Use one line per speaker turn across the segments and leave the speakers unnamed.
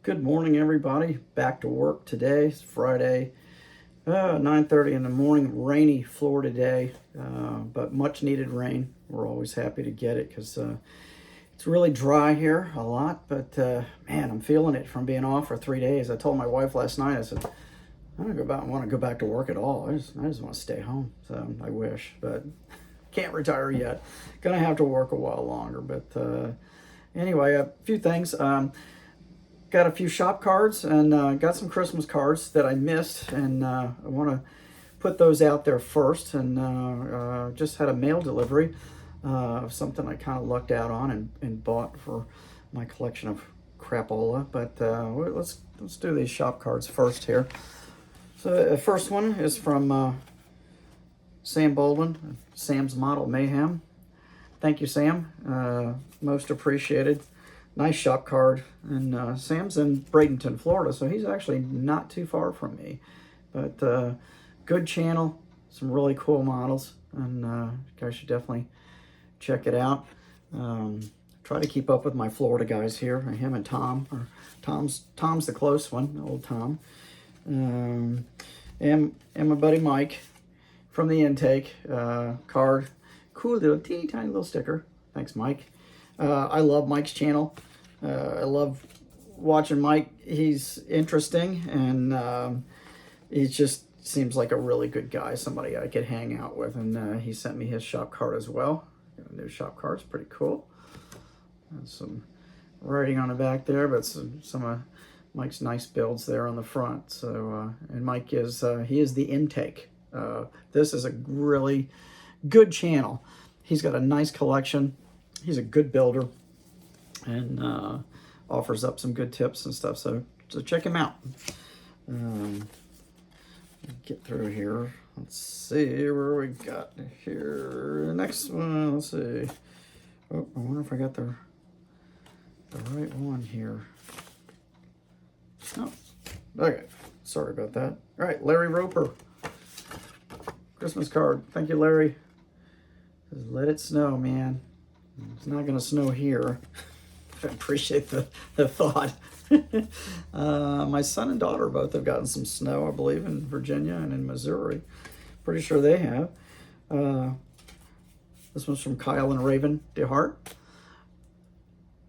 Good morning, everybody. Back to work today. It's Friday, 9:30 in the morning. Rainy Florida day, but much needed rain. We're always happy to get it because it's really dry here a lot. But man, I'm feeling it from being off for 3 days. I told my wife last night, I said, I don't want to go back to work at all. I just want to stay home. So I wish, but can't retire yet. Gonna have to work a while longer. But anyway, a few things. Got a few shop cards and got some Christmas cards that I missed, and I want to put those out there first. And just had a mail delivery of something I kind of lucked out on and bought for my collection of crapola. But let's do these shop cards first here. So the first one is from Sam Bolden, Sam's Model Mayhem. Thank you, Sam. Most appreciated. Nice shop card. And Sam's in Bradenton, Florida, so he's actually not too far from me. But good channel, some really cool models, and you guys should definitely check it out. Try to keep up with my Florida guys here, him and Tom. Or Tom's the close one, old Tom. And my buddy Mike from the intake card. Cool little teeny tiny little sticker. Thanks, Mike. I love Mike's channel. I love watching Mike. He's interesting, and he just seems like a really good guy, somebody I could hang out with. And he sent me his shop card as well. Got a new shop card. It's pretty cool. Some writing on the back there, but some of Mike's nice builds there on the front. So, and Mike is he is the intake. This is a really good channel. He's got a nice collection. He's a good builder, and offers up some good tips and stuff. So check him out. Get through here. Let's see where we got here. Next one. Let's see. Oh, I wonder if I got the right one here. Oh, okay. Sorry about that. All right, Larry Roper. Christmas card. Thank you, Larry. Says, let it snow, man. It's not going to snow here. I appreciate the thought. My son and daughter both have gotten some snow, I believe, in Virginia and in Missouri. Pretty sure they have. This one's from Kyle and Raven DeHart.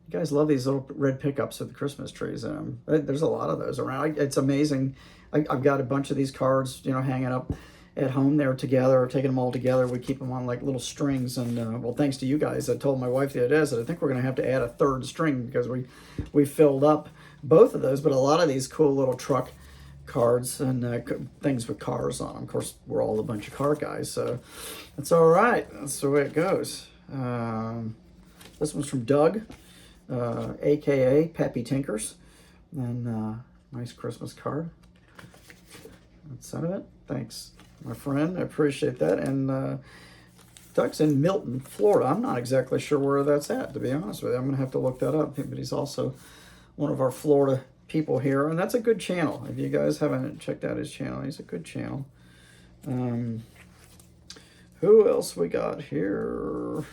You guys love these little red pickups with the Christmas trees in them. There's a lot of those around. It's amazing. I've got a bunch of these cards, hanging up at home there together, taking them all together. We keep them on like little strings, and well, thanks to you guys. I told my wife the other day, I said, I think we're going to have to add a third string because we filled up both of those. But a lot of these cool little truck cards and things with cars on them. Of course, we're all a bunch of car guys, so that's all right. That's the way it goes. This one's from Doug, aka Pappy Tinkers, and nice Christmas card. That's some of it. Thanks, my friend. I appreciate that. And Doug's in Milton, Florida. I'm not exactly sure where that's at, to be honest with you. I'm going to have to look that up. But he's also one of our Florida people here. And that's a good channel. If you guys haven't checked out his channel, he's a good channel. Who else we got here?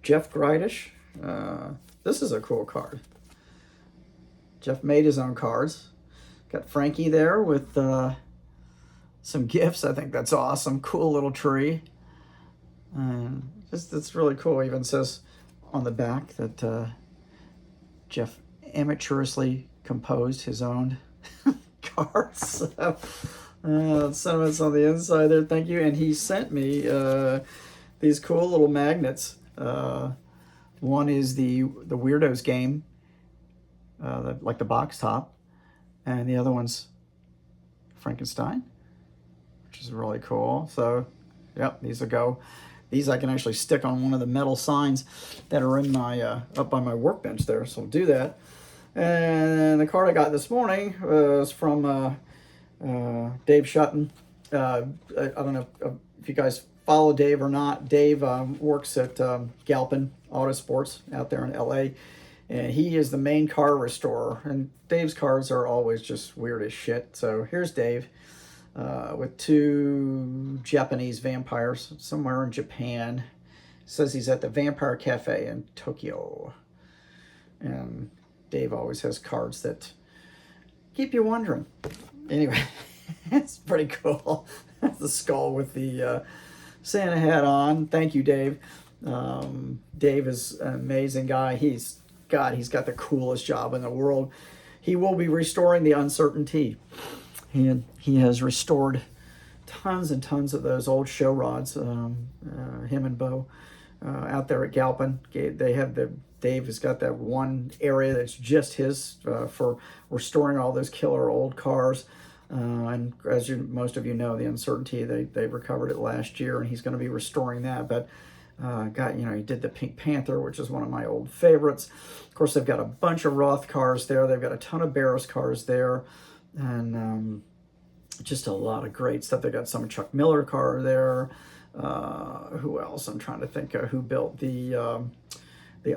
Jeff Greidish. This is a cool card. Jeff made his own cards. Got Frankie there with some gifts. I think that's awesome. Cool little tree. And it's really cool. It even says on the back that Jeff amateurishly composed his own cards. So, sentiments on the inside there. Thank you. And he sent me these cool little magnets. One is the Weirdos game, like the box top. And the other one's Frankenstein, which is really cool. So, yep, these will go. These I can actually stick on one of the metal signs that are in my up on my workbench there. So we'll do that. And the card I got this morning was from Dave Shutton. I don't know if you guys follow Dave or not. Dave works at Galpin Autosports out there in LA. And he is the main car restorer. And Dave's cars are always just weird as shit. So here's Dave with two Japanese vampires somewhere in Japan. Says he's at the Vampire Cafe in Tokyo. And Dave always has cards that keep you wondering. Anyway, it's pretty cool. The skull with the Santa hat on. Thank you, Dave. Dave is an amazing guy. He's got the coolest job in the world. He will be restoring the Uncertainty. He has restored tons and tons of those old show rods. Him and Bo out there at Galpin. Dave has got that one area that's just his for restoring all those killer old cars. And as most of you know, the Uncertainty, they recovered it last year, and he's going to be restoring that. But he did the Pink Panther, which is one of my old favorites. Of course, they've got a bunch of Roth cars there. They've got a ton of Barris cars there, and just a lot of great stuff. They got some Chuck Miller car there. Who else? I'm trying to think who built the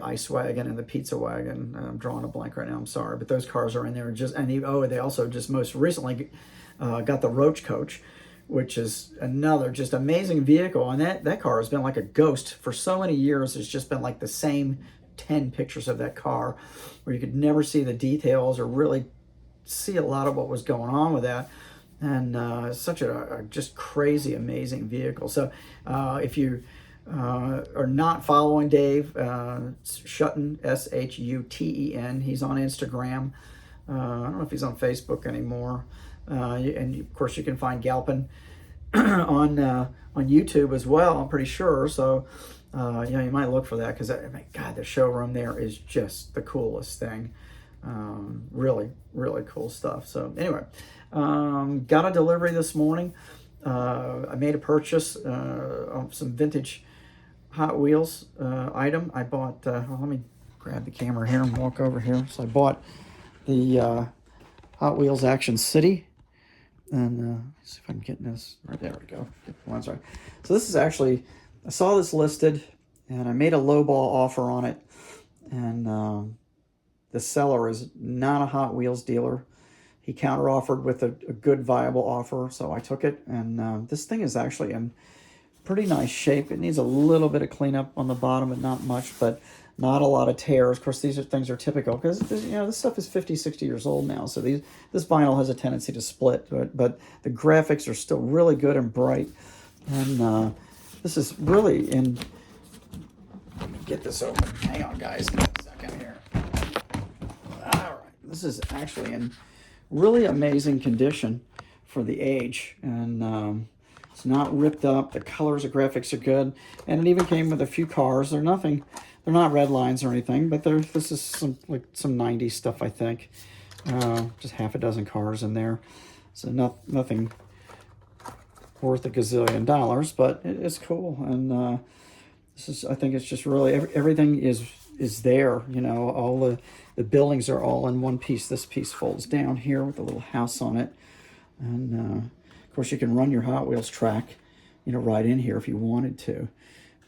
ice wagon and the pizza wagon. I'm drawing a blank right now. I'm sorry, but those cars are in there. They also just most recently got the Roach Coach, which is another just amazing vehicle. And that car has been like a ghost for so many years. It's just been like the same 10 pictures of that car, where you could never see the details or really see a lot of what was going on with that. And such a just crazy, amazing vehicle. So if you are not following Dave, Shuten, Shuten, he's on Instagram. I don't know if he's on Facebook anymore. And of course, you can find Galpin on YouTube as well, I'm pretty sure. So you might look for that, because God, the showroom there is just the coolest thing. Really, really cool stuff. So anyway, got a delivery this morning. I made a purchase of some vintage Hot Wheels item. I bought, let me grab the camera here and walk over here. So I bought the Hot Wheels Action City. And let's see if I can get this. Right, there we go. Get the ones right. So this is actually, I saw this listed, and I made a lowball offer on it. And the seller is not a Hot Wheels dealer. He counter-offered with a good, viable offer, so I took it. And this thing is actually in pretty nice shape. It needs a little bit of cleanup on the bottom, but not much, but not a lot of tears. Of course, these things are typical, because this stuff is 50, 60 years old now, so this vinyl has a tendency to split, but the graphics are still really good and bright. And this is really in... Let me get this open. Hang on, guys. Give me a second here. All right. This is actually in really amazing condition for the age, and it's not ripped up. The colors, the graphics are good, and it even came with a few cars. They're not red lines or anything, but this is some 90s stuff, I think. Just half a dozen cars in there, so nothing worth a gazillion dollars, but it's cool. And I think it's just really everything is there. All the buildings are all in one piece. This piece folds down here with a little house on it, and of course you can run your Hot Wheels track, right in here if you wanted to.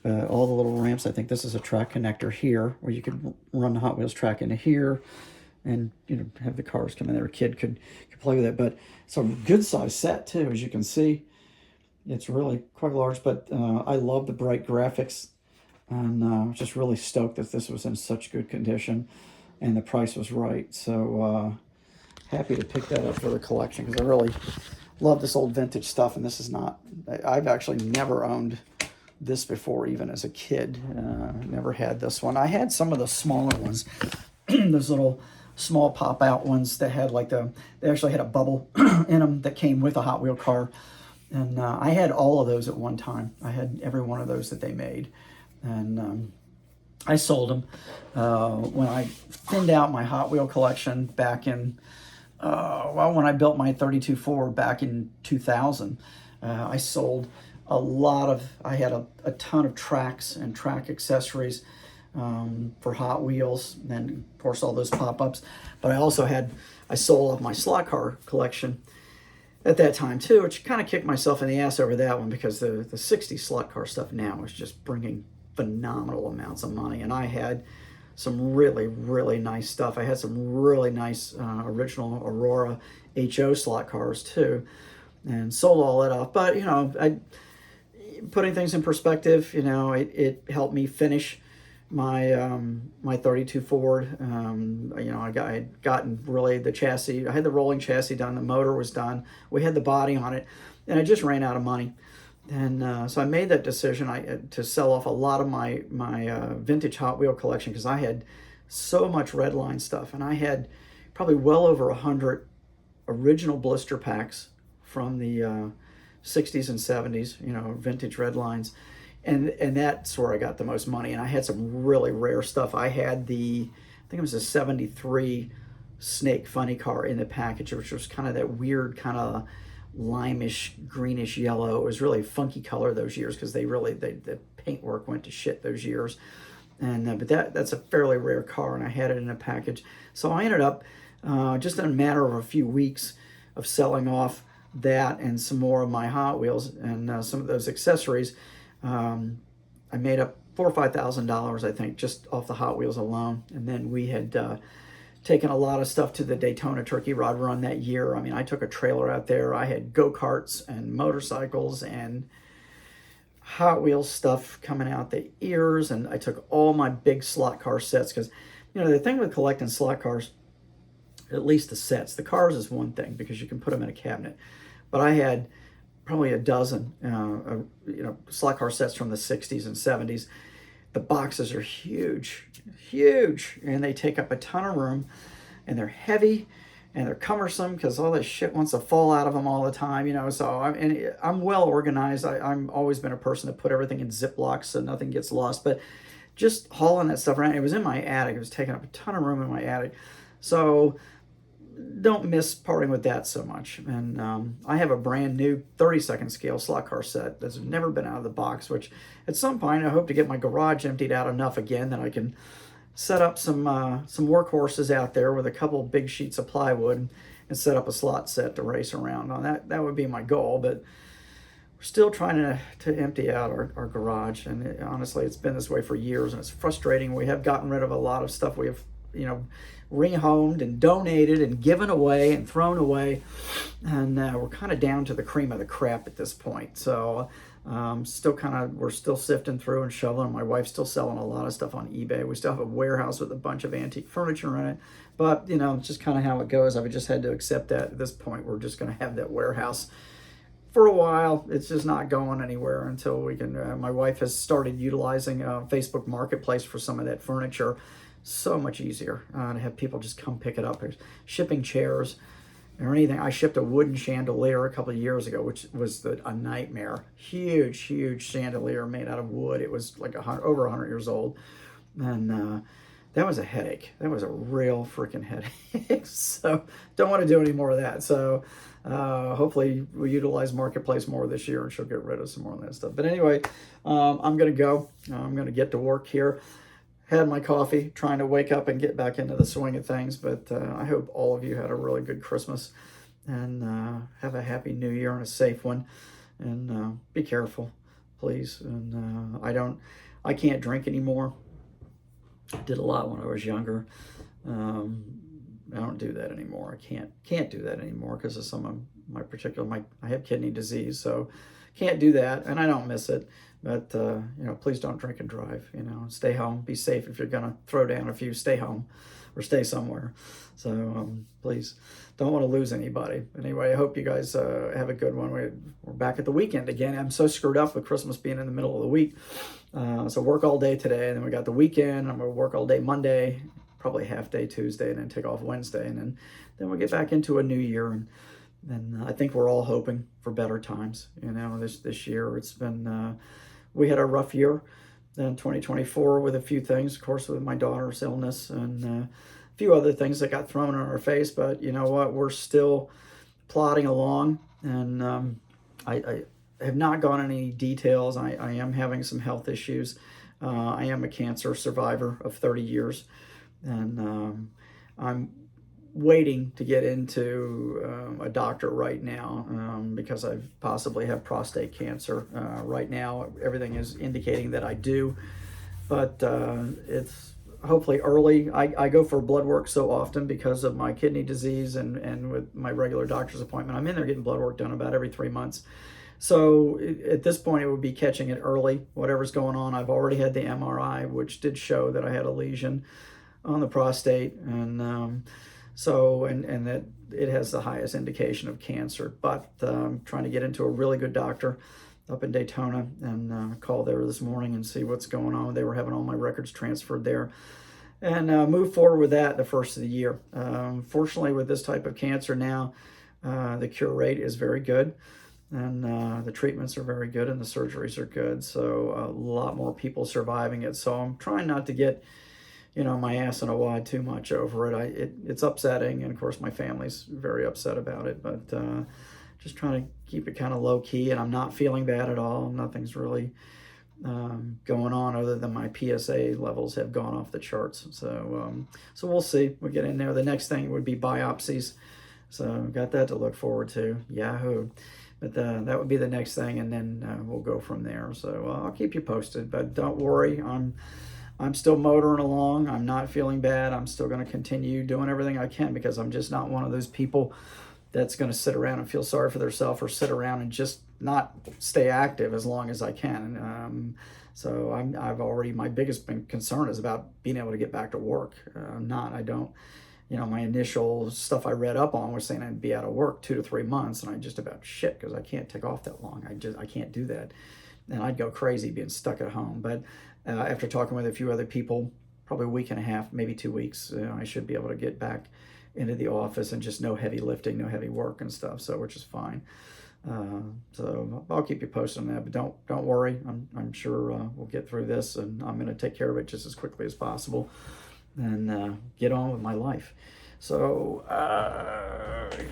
All the little ramps. I think this is a track connector here, where you could run the Hot Wheels track into here, and have the cars come in there. A kid could play with it. But it's a good size set too, as you can see. It's really quite large, but I love the bright graphics, and just really stoked that this was in such good condition, and the price was right. So happy to pick that up for the collection, because I really love this old vintage stuff. And this is not, I've actually never owned this before, even as a kid. Never had this one. I had some of the smaller ones, those little small pop out ones that had they actually had a bubble in them that came with a Hot Wheel car. And I had all of those at one time. I had every one of those that they made. And I sold them when I thinned out my Hot Wheel collection back in, when I built my 32 Ford back in 2000. I sold a lot of, I had a ton of tracks and track accessories for Hot Wheels, and of course all those pop-ups. But I sold off my slot car collection at that time too, which kind of kicked myself in the ass over that one, because the 60 slot car stuff now is just bringing phenomenal amounts of money. And I had some really, really nice stuff. I had some really nice original Aurora HO slot cars too, and sold all that off. But putting things in perspective, it helped me finish my 32 Ford. I had gotten really the chassis. I had the rolling chassis done. The motor was done. We had the body on it, and I just ran out of money. And so I made that decision to sell off a lot of my vintage Hot Wheel collection, because I had so much Redline stuff, and I had probably well over 100 original blister packs from the 60s and 70s, vintage Redlines. And that's where I got the most money. And I had some really rare stuff. I had I think it was a 73 Snake funny car in the package, which was kind of that weird kind of limeish, greenish yellow. It was really a funky color those years, because the paintwork went to shit those years. And but that's a fairly rare car, and I had it in a package. So I ended up, just in a matter of a few weeks, of selling off that and some more of my Hot Wheels and some of those accessories. I made up $4,000 or $5,000, I think, just off the Hot Wheels alone. And then we had taken a lot of stuff to the Daytona Turkey Rod Run that year. I mean, I took a trailer out there. I had go-karts and motorcycles and Hot Wheels stuff coming out the ears, and I took all my big slot car sets, because the thing with collecting slot cars, at least the sets, the cars is one thing because you can put them in a cabinet, but I had probably a dozen slot car sets from the 60s and 70s. The boxes are huge, and they take up a ton of room, and they're heavy, and they're cumbersome, because all this shit wants to fall out of them all the time, so I'm well organized. I'm always been a person to put everything in Ziplocs so nothing gets lost, but just hauling that stuff around, it was in my attic. It was taking up a ton of room in my attic, so don't miss parting with that so much. And I have a brand new 32nd scale slot car set that's never been out of the box, which at some point I hope to get my garage emptied out enough again that I can set up some workhorses out there with a couple of big sheets of plywood and set up a slot set to race around on. That would be my goal, but we're still trying to empty out our garage. And honestly, it's been this way for years, and it's frustrating. We have gotten rid of a lot of stuff we have, rehomed and donated and given away and thrown away, and we're kind of down to the cream of the crap at this point. So we're still sifting through and shoveling. My wife's still selling a lot of stuff on eBay. We still have a warehouse with a bunch of antique furniture in it, but it's just kind of how it goes. I've just had to accept that at this point. We're just going to have that warehouse for a while. It's just not going anywhere until we can. My wife has started utilizing Facebook Marketplace for some of that furniture. So much easier to have people just come pick it up. There's shipping chairs or anything. I shipped a wooden chandelier a couple of years ago, which was a nightmare. Huge chandelier made out of wood. It was like over 100 years old, and that was a headache. That was a real freaking headache. So don't want to do any more of that. So hopefully we utilize Marketplace more this year, and she'll get rid of some more of that stuff. But anyway, I'm gonna go. I'm gonna get to work here. Had my coffee, trying to wake up and get back into the swing of things. But I hope all of you had a really good Christmas, and have a happy New Year and a safe one. And be careful, please. And I can't drink anymore. I did a lot when I was younger. I don't do that anymore. I can't do that anymore because of some of I have kidney disease, so can't do that, and I don't miss it. But please don't drink and drive. Stay home. Be safe. If you're gonna throw down a few, stay home or stay somewhere. So please don't want to lose anybody. Anyway, I hope you guys have a good one. We're back at the weekend again. I'm so screwed up with Christmas being in the middle of the week. So work all day today, and then we got the weekend. I'm gonna work all day Monday, probably half day Tuesday, and then take off Wednesday, and then we'll get back into a new year. And I think we're all hoping for better times. This year it's been. We had a rough year in 2024 with a few things, of course, with my daughter's illness and a few other things that got thrown in our face. But you know what? We're still plodding along, and I have not gone into any details. I am having some health issues. I am a cancer survivor of 30 years, and I'm waiting to get into a doctor right now because I possibly have prostate cancer. Right now, everything is indicating that I do, but it's hopefully early. I go for blood work so often because of my kidney disease and with my regular doctor's appointment. I'm in there getting blood work done about every 3 months. So at this point, it would be catching it early, whatever's going on. I've already had the MRI, which did show that I had a lesion on the prostate, and and that it has the highest indication of cancer. But trying to get into a really good doctor up in Daytona, and call there this morning and see what's going on. They were having all my records transferred there, and move forward with that the first of the year. Fortunately, with this type of cancer now, the cure rate is very good, and the treatments are very good, and the surgeries are good. So a lot more people surviving it. So I'm trying not to get, my ass in a wad too much over it. It's upsetting, and of course my family's very upset about it, but just trying to keep it kind of low key, and I'm not feeling bad at all. Nothing's really going on other than my PSA levels have gone off the charts. So we'll see. We get in there. The next thing would be biopsies. So got that to look forward to. Yahoo! But that would be the next thing, and then we'll go from there. So I'll keep you posted. But don't worry, I'm still motoring along. I'm not feeling bad. I'm still going to continue doing everything I can, because I'm just not one of those people that's going to sit around and feel sorry for themselves, or sit around and just not stay active as long as I can. So I've already, my biggest concern is about being able to get back to work. My initial stuff I read up on was saying I'd be out of work 2 to 3 months, and I just about shit, because I can't take off that long. I can't do that. And I'd go crazy being stuck at home. But after talking with a few other people, probably a week and a half, maybe 2 weeks, I should be able to get back into the office, and just no heavy lifting, no heavy work and stuff. So, which is fine. So I'll keep you posted on that, but don't worry. I'm sure we'll get through this, and I'm going to take care of it just as quickly as possible, and get on with my life. So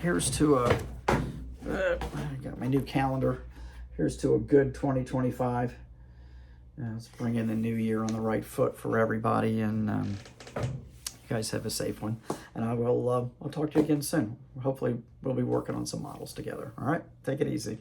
here's to I got my new calendar. Here's to a good 2025. Let's bring in the new year on the right foot for everybody, and you guys have a safe one. And I'll talk to you again soon. Hopefully we'll be working on some models together. All right, take it easy.